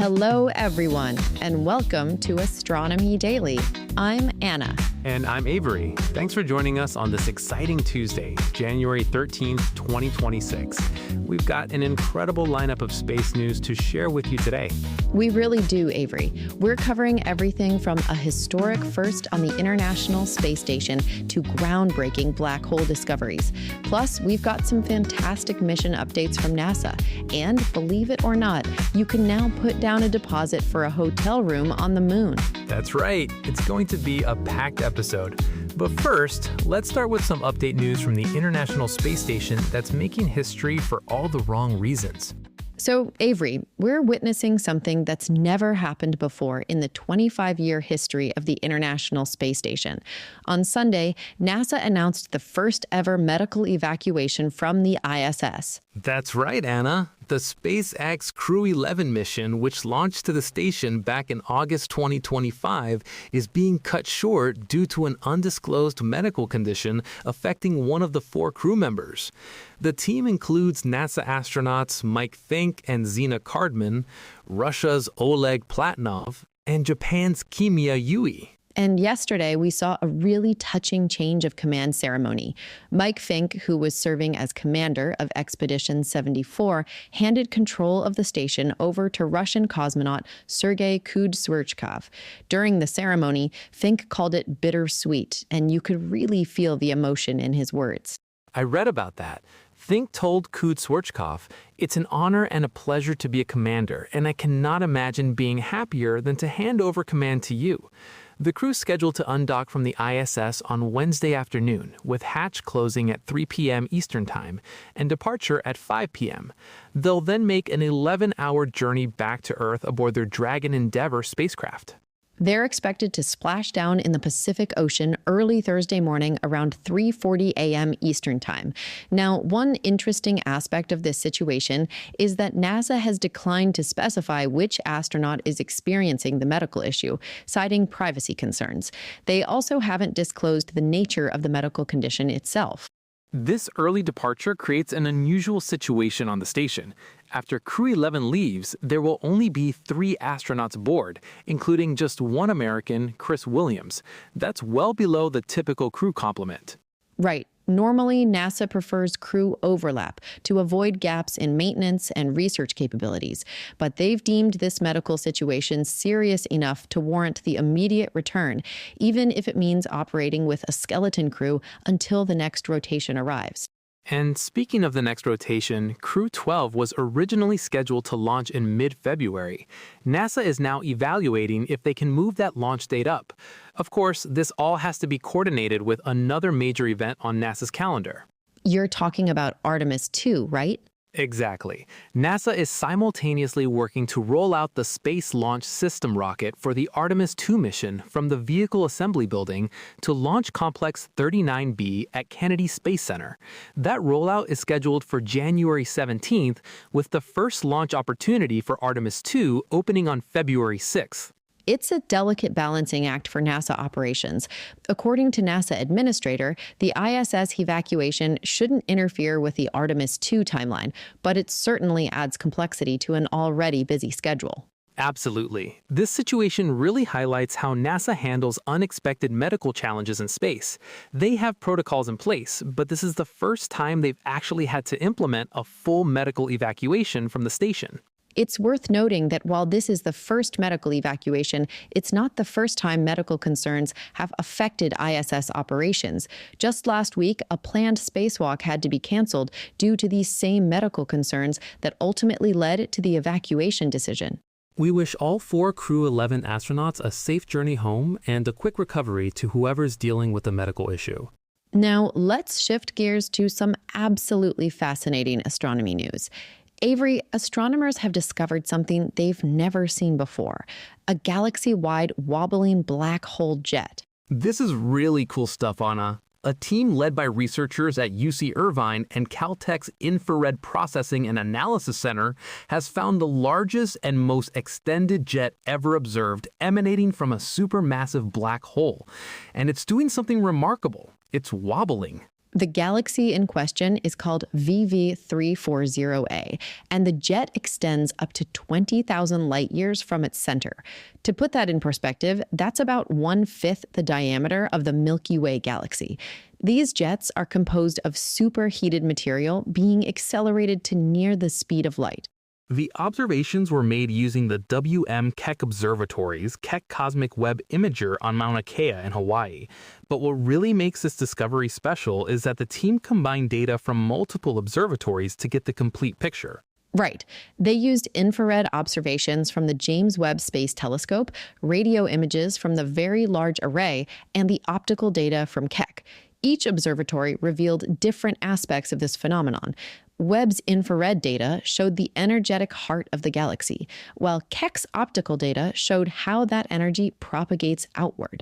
Hello, everyone, and welcome to Astronomy Daily. I'm Anna. And I'm Avery. Thanks for joining us on this exciting Tuesday, January 13th, 2026. We've got an incredible lineup of space news to share with you today. We really do, Avery. We're covering everything from a historic first on the International Space Station to groundbreaking black hole discoveries. Plus, we've got some fantastic mission updates from NASA. And believe it or not, you can now put down a deposit for a hotel room on the moon. That's right. It's going to be a packed episode. But first, let's start with some update news from the International Space Station that's making history for all the wrong reasons. So, Avery, we're witnessing something that's never happened before in the 25-year history of the International Space Station. On Sunday, NASA announced the first ever medical evacuation from the ISS. That's right, Anna. The SpaceX Crew-11 mission, which launched to the station back in August 2025, is being cut short due to an undisclosed medical condition affecting one of the 4 crew members. The team includes NASA astronauts Mike Fink and Zina Cardman, Russia's Oleg Platonov, and Japan's Kimiya Yui. And yesterday, we saw a really touching change of command ceremony. Mike Fink, who was serving as commander of Expedition 74, handed control of the station over to Russian cosmonaut Sergei Kudryavtsev. During the ceremony, Fink called it bittersweet, and you could really feel the emotion in his words. I read about that. Fink told Kudryavtsev, "It's an honor and a pleasure to be a commander, and I cannot imagine being happier than to hand over command to you." The crew's scheduled to undock from the ISS on Wednesday afternoon, with hatch closing at 3 p.m. Eastern Time and departure at 5 p.m. They'll then make an 11-hour journey back to Earth aboard their Dragon Endeavour spacecraft. They're expected to splash down in the Pacific Ocean early Thursday morning around 3:40 a.m. Eastern Time. Now, one interesting aspect of this situation is that NASA has declined to specify which astronaut is experiencing the medical issue, citing privacy concerns. They also haven't disclosed the nature of the medical condition itself. This early departure creates an unusual situation on the station. After Crew-11 leaves, there will only be 3 astronauts aboard, including just one American, Chris Williams. That's well below the typical crew complement. Right. Normally, NASA prefers crew overlap to avoid gaps in maintenance and research capabilities, but they've deemed this medical situation serious enough to warrant the immediate return, even if it means operating with a skeleton crew until the next rotation arrives. And speaking of the next rotation, Crew-12 was originally scheduled to launch in mid-February. NASA is now evaluating if they can move that launch date up. Of course, this all has to be coordinated with another major event on NASA's calendar. You're talking about Artemis 2, right? Exactly. NASA is simultaneously working to roll out the Space Launch System rocket for the Artemis 2 mission from the Vehicle Assembly Building to Launch Complex 39B at Kennedy Space Center. That rollout is scheduled for January 17th, with the first launch opportunity for Artemis 2 opening on February 6th. It's a delicate balancing act for NASA operations. According to NASA administrator, the ISS evacuation shouldn't interfere with the Artemis 2 timeline, but it certainly adds complexity to an already busy schedule. Absolutely. This situation really highlights how NASA handles unexpected medical challenges in space. They have protocols in place, but this is the first time they've actually had to implement a full medical evacuation from the station. It's worth noting that while this is the first medical evacuation, it's not the first time medical concerns have affected ISS operations. Just last week, a planned spacewalk had to be canceled due to these same medical concerns that ultimately led to the evacuation decision. We wish all 4 Crew-11 astronauts a safe journey home and a quick recovery to whoever's dealing with a medical issue. Now, let's shift gears to some absolutely fascinating astronomy news. Avery, astronomers have discovered something they've never seen before, a galaxy-wide wobbling black hole jet. This is really cool stuff, Anna. A team led by researchers at UC Irvine and Caltech's Infrared Processing and Analysis Center has found the largest and most extended jet ever observed emanating from a supermassive black hole. And it's doing something remarkable. It's wobbling. The galaxy in question is called VV340A, and the jet extends up to 20,000 light years from its center. To put that in perspective, that's about 1/5 the diameter of the Milky Way galaxy. These jets are composed of superheated material being accelerated to near the speed of light. The observations were made using the WM Keck Observatory's Keck Cosmic Web Imager on Mauna Kea in Hawaii. But what really makes this discovery special is that the team combined data from multiple observatories to get the complete picture. Right. They used infrared observations from the James Webb Space Telescope, radio images from the Very Large Array, and the optical data from Keck. Each observatory revealed different aspects of this phenomenon. Webb's infrared data showed the energetic heart of the galaxy, while Keck's optical data showed how that energy propagates outward.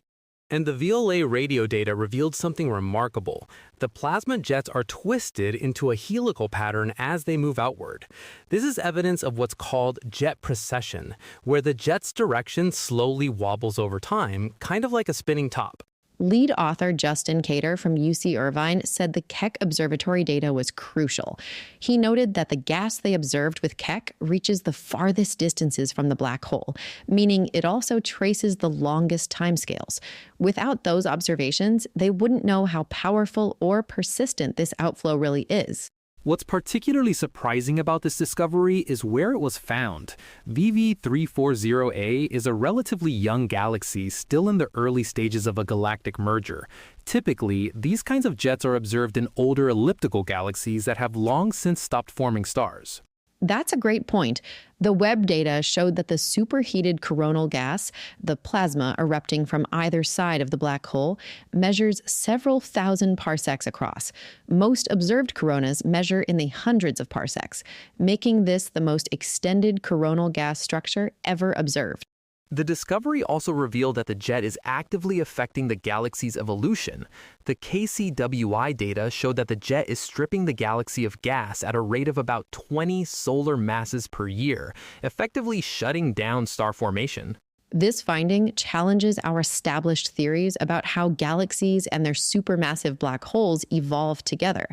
And the VLA radio data revealed something remarkable. The plasma jets are twisted into a helical pattern as they move outward. This is evidence of what's called jet precession, where the jet's direction slowly wobbles over time, kind of like a spinning top. Lead author Justin Cater from UC Irvine said the Keck Observatory data was crucial. He noted that the gas they observed with Keck reaches the farthest distances from the black hole, meaning it also traces the longest timescales. Without those observations, they wouldn't know how powerful or persistent this outflow really is. What's particularly surprising about this discovery is where it was found. VV340A is a relatively young galaxy still in the early stages of a galactic merger. Typically, these kinds of jets are observed in older elliptical galaxies that have long since stopped forming stars. That's a great point. The Webb data showed that the superheated coronal gas, the plasma erupting from either side of the black hole, measures several thousand parsecs across. Most observed coronas measure in the hundreds of parsecs, making this the most extended coronal gas structure ever observed. The discovery also revealed that the jet is actively affecting the galaxy's evolution. The KCWI data showed that the jet is stripping the galaxy of gas at a rate of about 20 solar masses per year, effectively shutting down star formation. This finding challenges our established theories about how galaxies and their supermassive black holes evolve together.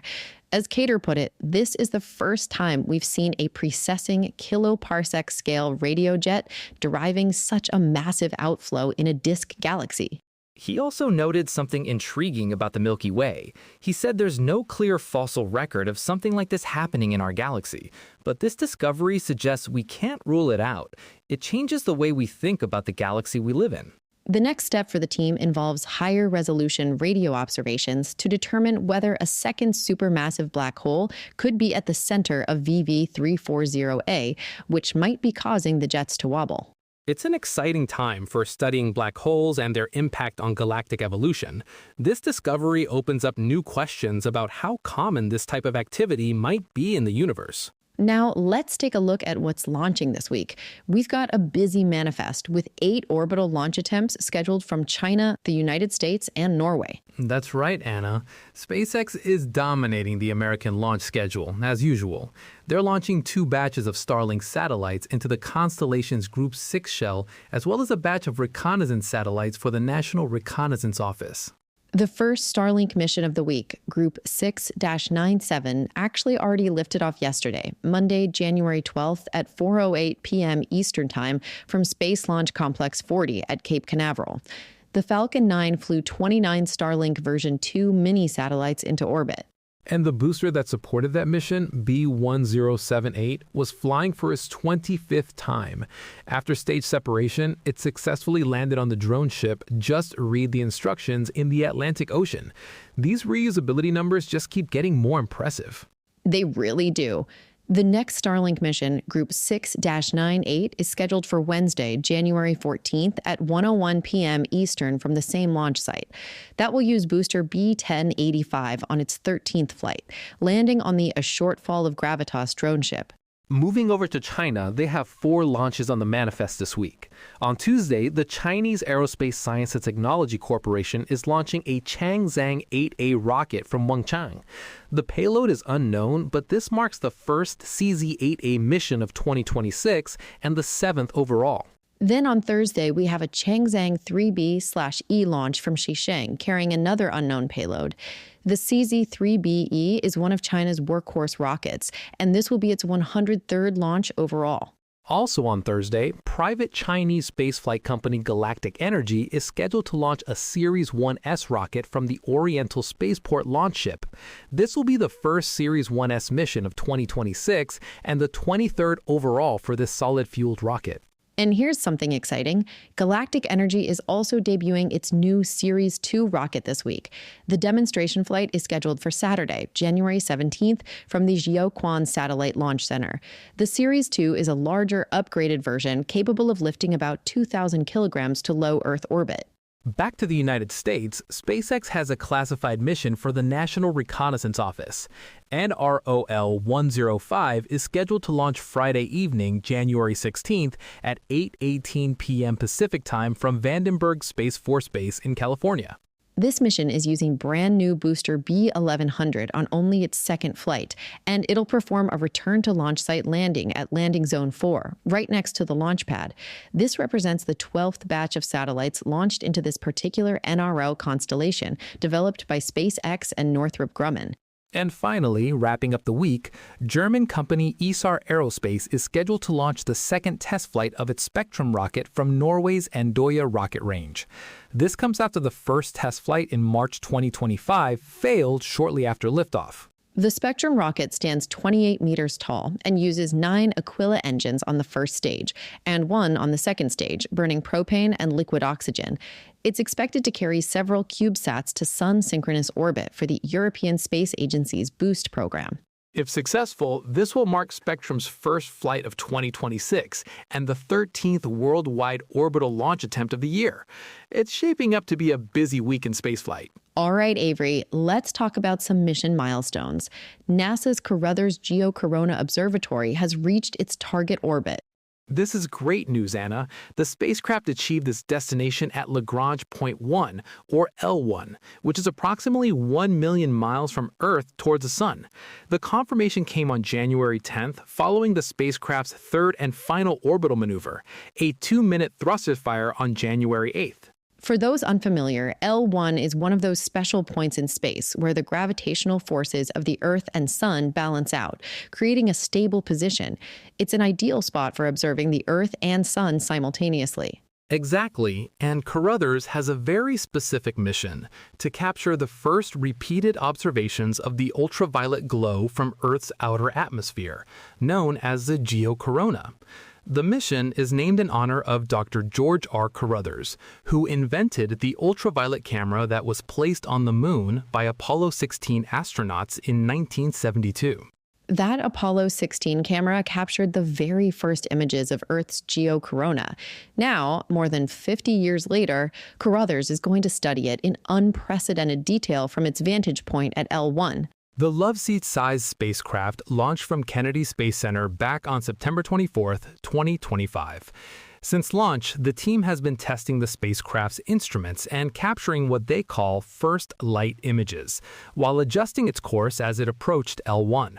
As Cater put it, this is the first time we've seen a precessing kiloparsec scale radio jet deriving such a massive outflow in a disk galaxy. He also noted something intriguing about the Milky Way. He said there's no clear fossil record of something like this happening in our galaxy, but this discovery suggests we can't rule it out. It changes the way we think about the galaxy we live in. The next step for the team involves higher resolution radio observations to determine whether a second supermassive black hole could be at the center of VV340A, which might be causing the jets to wobble. It's an exciting time for studying black holes and their impact on galactic evolution. This discovery opens up new questions about how common this type of activity might be in the universe. Now, let's take a look at what's launching this week. We've got a busy manifest with 8 orbital launch attempts scheduled from China, the United States, and Norway. That's right, Anna. SpaceX is dominating the American launch schedule, as usual. They're launching 2 batches of Starlink satellites into the constellation's Group 6 shell, as well as a batch of reconnaissance satellites for the National Reconnaissance Office. The first Starlink mission of the week, Group 6-97, actually already lifted off yesterday, Monday, January 12th at 4:08 p.m. Eastern Time from Space Launch Complex 40 at Cape Canaveral. The Falcon 9 flew 29 Starlink version 2 mini satellites into orbit. And the booster that supported that mission, B1078, was flying for its 25th time. After stage separation, it successfully landed on the drone ship Just Read the Instructions in the Atlantic Ocean. These reusability numbers just keep getting more impressive. They really do. The next Starlink mission, Group 6-98, is scheduled for Wednesday, January 14th at 1:01 p.m. Eastern from the same launch site. That will use booster B1085 on its 13th flight, landing on the A Shortfall of Gravitas drone ship. Moving over to China, they have 4 launches on the manifest this week. On Tuesday, the Chinese Aerospace Science and Technology Corporation is launching a Changzheng 8A rocket from Wenchang. The payload is unknown, but this marks the first CZ-8A mission of 2026 and the 7th overall. Then on Thursday, we have a Changzheng 3B/E launch from Xisheng carrying another unknown payload. The CZ-3BE is one of China's workhorse rockets, and this will be its 103rd launch overall. Also on Thursday, private Chinese spaceflight company Galactic Energy is scheduled to launch a Series 1S rocket from the Oriental Spaceport launch ship. This will be the first Series 1S mission of 2026 and the 23rd overall for this solid-fueled rocket. And here's something exciting. Galactic Energy is also debuting its new Series 2 rocket this week. The demonstration flight is scheduled for Saturday, January 17th, from the Jiuquan Satellite Launch Center. The Series 2 is a larger, upgraded version capable of lifting about 2,000 kilograms to low Earth orbit. Back to the United States, SpaceX has a classified mission for the National Reconnaissance Office. NROL-105 is scheduled to launch Friday evening, January 16th at 8:18 p.m. Pacific Time from Vandenberg Space Force Base in California. This mission is using brand new booster B1100 on only its second flight, and it'll perform a return-to-launch site landing at Landing Zone 4, right next to the launch pad. This represents the 12th batch of satellites launched into this particular NRO constellation, developed by SpaceX and Northrop Grumman. And finally, wrapping up the week, German company ESAR Aerospace is scheduled to launch the second test flight of its Spectrum rocket from Norway's Andøya rocket range. This comes after the first test flight in March 2025 failed shortly after liftoff. The Spectrum rocket stands 28 meters tall and uses 9 Aquila engines on the first stage and 1 on the second stage, burning propane and liquid oxygen. It's expected to carry several CubeSats to Sun-synchronous orbit for the European Space Agency's BOOST program. If successful, this will mark Spectrum's first flight of 2026 and the 13th worldwide orbital launch attempt of the year. It's shaping up to be a busy week in spaceflight. All right, Avery, let's talk about some mission milestones. NASA's Carruthers Geocorona Observatory has reached its target orbit. This is great news, Anna. The spacecraft achieved its destination at Lagrange Point 1, or L1, which is approximately 1 million miles from Earth towards the Sun. The confirmation came on January 10th, following the spacecraft's third and final orbital maneuver, a 2-minute thruster fire on January 8th. For those unfamiliar, L1 is one of those special points in space where the gravitational forces of the Earth and Sun balance out, creating a stable position. It's an ideal spot for observing the Earth and Sun simultaneously. Exactly, and Carruthers has a very specific mission to capture the first repeated observations of the ultraviolet glow from Earth's outer atmosphere, known as the geocorona. The mission is named in honor of Dr. George R. Carruthers, who invented the ultraviolet camera that was placed on the moon by Apollo 16 astronauts in 1972. That Apollo 16 camera captured the very first images of Earth's geocorona. Now, more than 50 years later, Carruthers is going to study it in unprecedented detail from its vantage point at L1. The Loveseat-sized spacecraft launched from Kennedy Space Center back on September 24, 2025. Since launch, the team has been testing the spacecraft's instruments and capturing what they call first light images, while adjusting its course as it approached L1.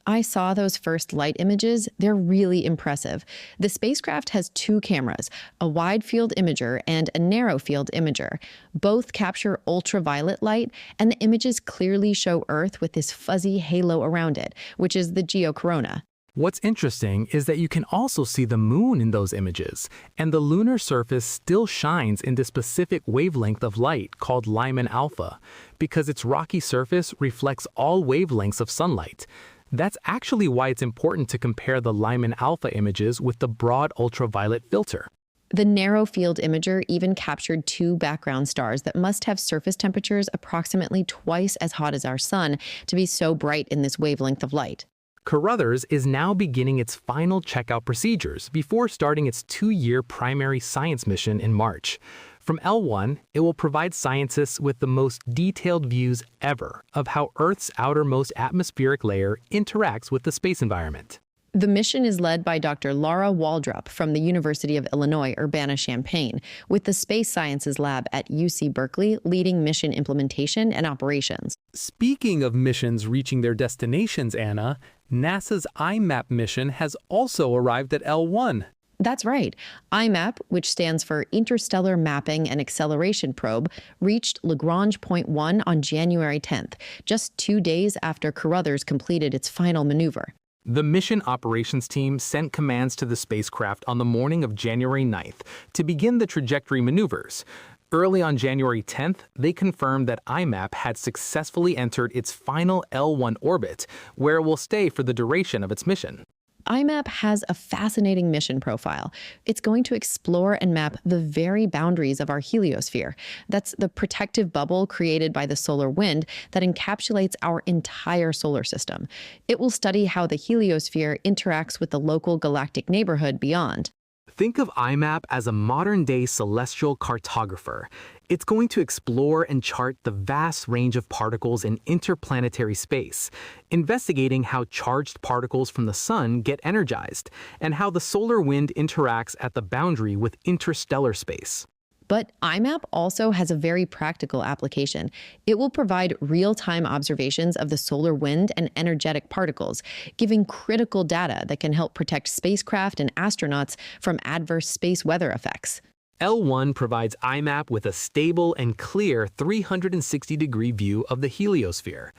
I saw those first light images. They're really impressive. The spacecraft has 2 cameras, a wide field imager and a narrow field imager. Both capture ultraviolet light, and the images clearly show Earth with this fuzzy halo around it, which is the geocorona. What's interesting is that you can also see the moon in those images, and the lunar surface still shines in the specific wavelength of light called Lyman alpha, because its rocky surface reflects all wavelengths of sunlight. That's actually why it's important to compare the Lyman alpha images with the broad ultraviolet filter. The narrow field imager even captured 2 background stars that must have surface temperatures approximately twice as hot as our sun to be so bright in this wavelength of light. Carruthers is now beginning its final checkout procedures before starting its 2-year primary science mission in March. From L1, it will provide scientists with the most detailed views ever of how Earth's outermost atmospheric layer interacts with the space environment. The mission is led by Dr. Laura Waldrop from the University of Illinois, Urbana-Champaign, with the Space Sciences Lab at UC Berkeley leading mission implementation and operations. Speaking of missions reaching their destinations, Anna, NASA's IMAP mission has also arrived at L1. That's right. IMAP, which stands for Interstellar Mapping and Acceleration Probe, reached Lagrange Point 1 on January 10th, just 2 days after Carruthers completed its final maneuver. The mission operations team sent commands to the spacecraft on the morning of January 9th to begin the trajectory maneuvers. Early on January 10th, they confirmed that IMAP had successfully entered its final L1 orbit, where it will stay for the duration of its mission. IMAP has a fascinating mission profile. It's going to explore and map the very boundaries of our heliosphere. That's the protective bubble created by the solar wind that encapsulates our entire solar system. It will study how the heliosphere interacts with the local galactic neighborhood beyond. Think of IMAP as a modern-day celestial cartographer. It's going to explore and chart the vast range of particles in interplanetary space, investigating how charged particles from the sun get energized, and how the solar wind interacts at the boundary with interstellar space. But IMAP also has a very practical application. It will provide real-time observations of the solar wind and energetic particles, giving critical data that can help protect spacecraft and astronauts from adverse space weather effects. L1 provides IMAP with a stable and clear 360-degree view of the heliosphere.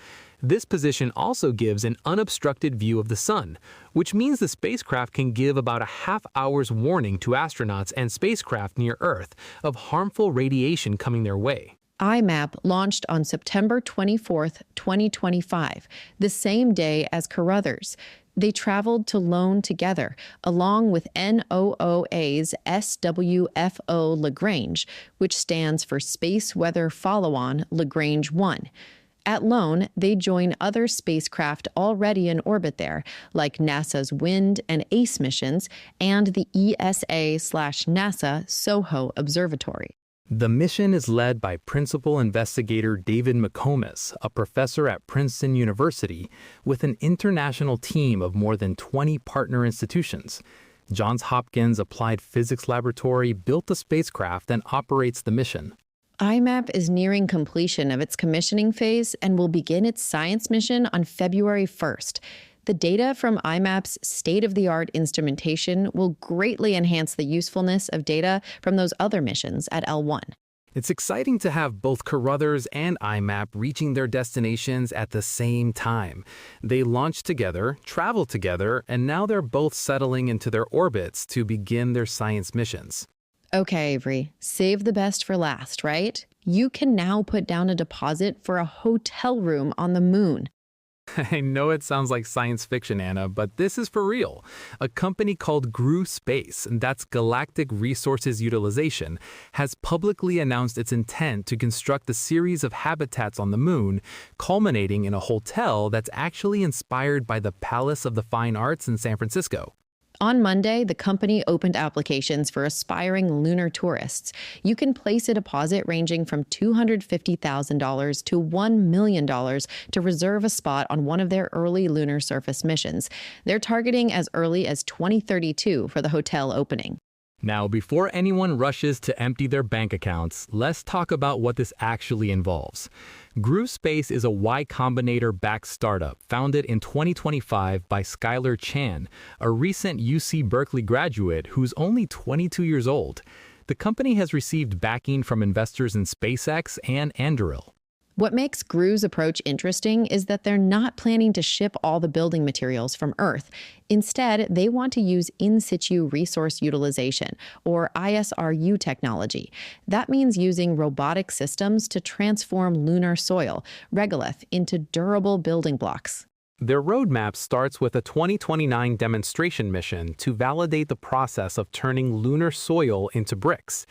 This position also gives an unobstructed view of the sun, which means the spacecraft can give about a half-hour's warning to astronauts and spacecraft near Earth of harmful radiation coming their way. IMAP launched on September 24, 2025, the same day as Carruthers. They traveled to Lone together, along with NOOA's SWFO Lagrange, which stands for Space Weather Follow-on Lagrange 1. At Lone, they join other spacecraft already in orbit there, like NASA's WIND and ACE missions and the ESA/NASA SOHO Observatory. The mission is led by Principal Investigator David McComas, a professor at Princeton University, with an international team of more than 20 partner institutions. Johns Hopkins Applied Physics Laboratory built the spacecraft and operates the mission. IMAP is nearing completion of its commissioning phase and will begin its science mission on February 1st. The data from IMAP's state-of-the-art instrumentation will greatly enhance the usefulness of data from those other missions at L1. It's exciting to have both Carruthers and IMAP reaching their destinations at the same time. They launched together, traveled together, and now they're both settling into their orbits to begin their science missions. Okay, Avery, save the best for last, right? You can now put down a deposit for a hotel room on the moon. I know it sounds like science fiction, Anna, but this is for real. A company called GRU Space, and that's Galactic Resources Utilization, has publicly announced its intent to construct a series of habitats on the moon, culminating in a hotel that's actually inspired by the Palace of the Fine Arts in San Francisco. On Monday, the company opened applications for aspiring lunar tourists. You can place a deposit ranging from $250,000 to $1 million to reserve a spot on one of their early lunar surface missions. They're targeting as early as 2032 for the hotel opening. Now, before anyone rushes to empty their bank accounts, let's talk about what this actually involves. GRU Space is a Y Combinator-backed startup founded in 2025 by Skylar Chan, a recent UC Berkeley graduate who's only 22 years old. The company has received backing from investors in SpaceX and Anduril. What makes GRU's approach interesting is that they're not planning to ship all the building materials from Earth. Instead, they want to use in-situ resource utilization, or ISRU technology. That means using robotic systems to transform lunar soil, regolith, into durable building blocks. Their roadmap starts with a 2029 demonstration mission to validate the process of turning lunar soil into bricks.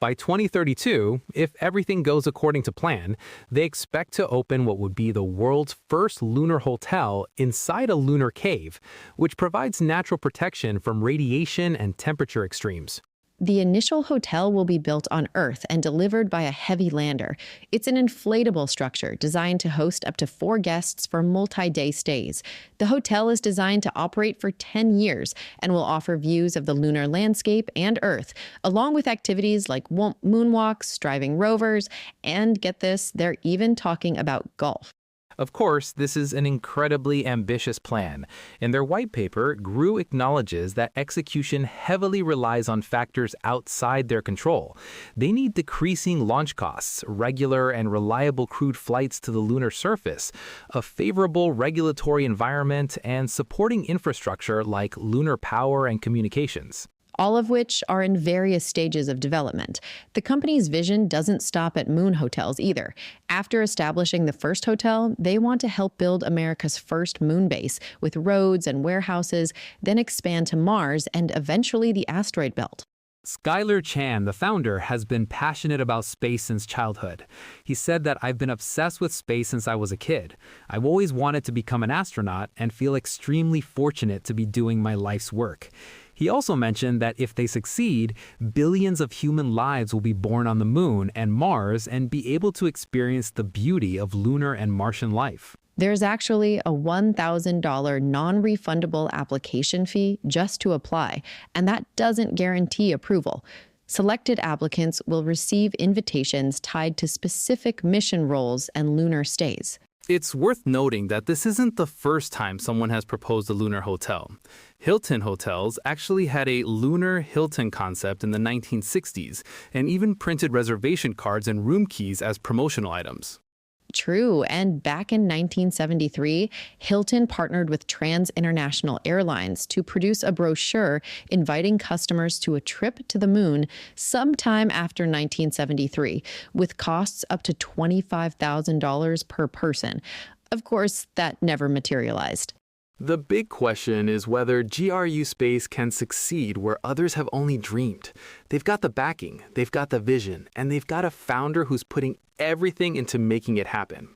By 2032, if everything goes according to plan, they expect to open what would be the world's first lunar hotel inside a lunar cave, which provides natural protection from radiation and temperature extremes. The initial hotel will be built on Earth and delivered by a heavy lander. It's an inflatable structure designed to host up to 4 guests for multi-day stays. The hotel is designed to operate for 10 years and will offer views of the lunar landscape and Earth, along with activities like moonwalks, driving rovers, and get this, they're even talking about golf. Of course, this is an incredibly ambitious plan. In their white paper, GRU acknowledges that execution heavily relies on factors outside their control. They need decreasing launch costs, regular and reliable crewed flights to the lunar surface, a favorable regulatory environment, and supporting infrastructure like lunar power and communications. All of which are in various stages of development. The company's vision doesn't stop at moon hotels either. After establishing the first hotel, they want to help build America's first moon base with roads and warehouses, then expand to Mars and eventually the asteroid belt. Skylar Chan, the founder, has been passionate about space since childhood. He said that I've been obsessed with space since I was a kid. I've always wanted to become an astronaut and feel extremely fortunate to be doing my life's work. He also mentioned that if they succeed, billions of human lives will be born on the moon and Mars and be able to experience the beauty of lunar and Martian life. There's actually a $1,000 non-refundable application fee just to apply, and that doesn't guarantee approval. Selected applicants will receive invitations tied to specific mission roles and lunar stays. It's worth noting that this isn't the first time someone has proposed a lunar hotel. Hilton Hotels actually had a lunar Hilton concept in the 1960s and even printed reservation cards and room keys as promotional items. True, and back in 1973, Hilton partnered with Trans International Airlines to produce a brochure inviting customers to a trip to the moon sometime after 1973, with costs up to $25,000 per person. Of course, that never materialized. The big question is whether GRU Space can succeed where others have only dreamed. They've got the backing, they've got the vision, and they've got a founder who's putting everything into making it happen.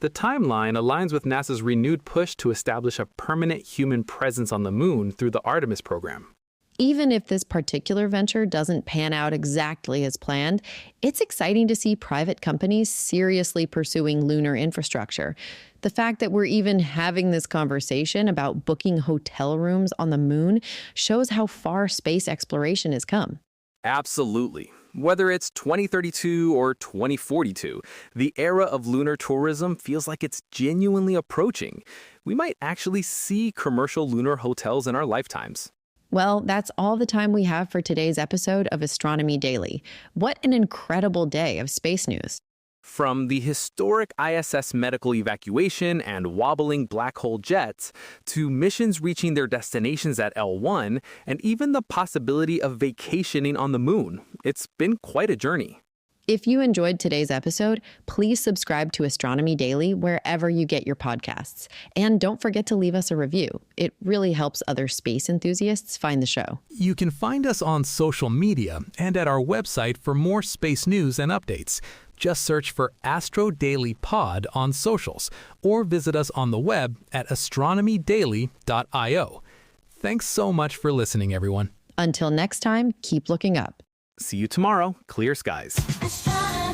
The timeline aligns with NASA's renewed push to establish a permanent human presence on the moon through the Artemis program. Even if this particular venture doesn't pan out exactly as planned, it's exciting to see private companies seriously pursuing lunar infrastructure. The fact that we're even having this conversation about booking hotel rooms on the moon shows how far space exploration has come. Absolutely. Whether it's 2032 or 2042, the era of lunar tourism feels like it's genuinely approaching. We might actually see commercial lunar hotels in our lifetimes. Well, that's all the time we have for today's episode of Astronomy Daily. What an incredible day of space news. From the historic ISS Medical Evacuation and wobbling black hole jets, to missions reaching their destinations at L1, and even the possibility of vacationing on the moon, it's been quite a journey. If you enjoyed today's episode, please subscribe to Astronomy Daily wherever you get your podcasts. And don't forget to leave us a review. It really helps other space enthusiasts find the show. You can find us on social media and at our website for more space news and updates. Just search for Astro Daily Pod on socials or visit us on the web at astronomydaily.io. Thanks so much for listening, everyone. Until next time, keep looking up. See you tomorrow. Clear skies. Astronomy.